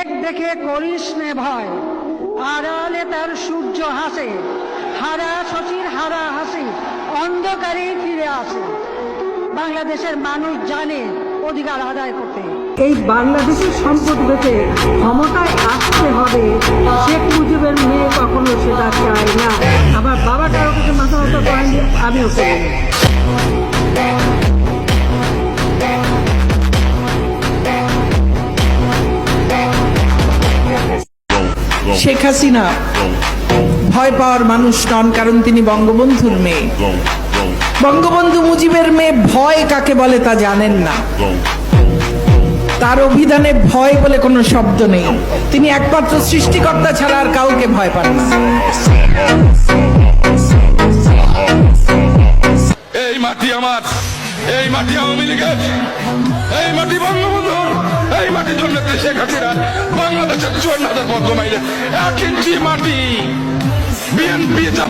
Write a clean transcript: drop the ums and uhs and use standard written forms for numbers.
দেখে করিস নে ভয়, আড়ালে তার সূর্য হাসে, হারা শশীর হারা হাসি অন্ধকারে ফিরে আসে। বাংলাদেশের মানুষ জানে অধিকার আদায় করতে। এই বাংলাদেশের সম্পদ বেঁচে ক্ষমতায় আসতে হবে, শেখ মুজিবের মেয়ে কখনো সেটা চায় না। আমার বাবা কারো কাছে মাথা মতো করেন, আমিও করি। শেখ হাসিনা ভয় পাওয়ার মানুষ নন, কারণ তিনি বঙ্গবন্ধুর মেয়ে। বঙ্গবন্ধু মুজিবের মেয়ে ভয় কাকে বলে তা জানেন না। তার অভিধানে ভয় বলে কোনো শব্দ নেই। তিনি একমাত্র সৃষ্টিকর্তা ছাড়া আর কাউকে ভয় পান না। এই মাটি আমার, এই মাটি আওয়ামী লীগের, এই মাটি বঙ্গবন্ধুর, এই মাটির জন্য শেখ হাসিনা বাংলাদেশের 54,000 বর্গ মাইলে 1 ইঞ্চি মাটি বিএনপি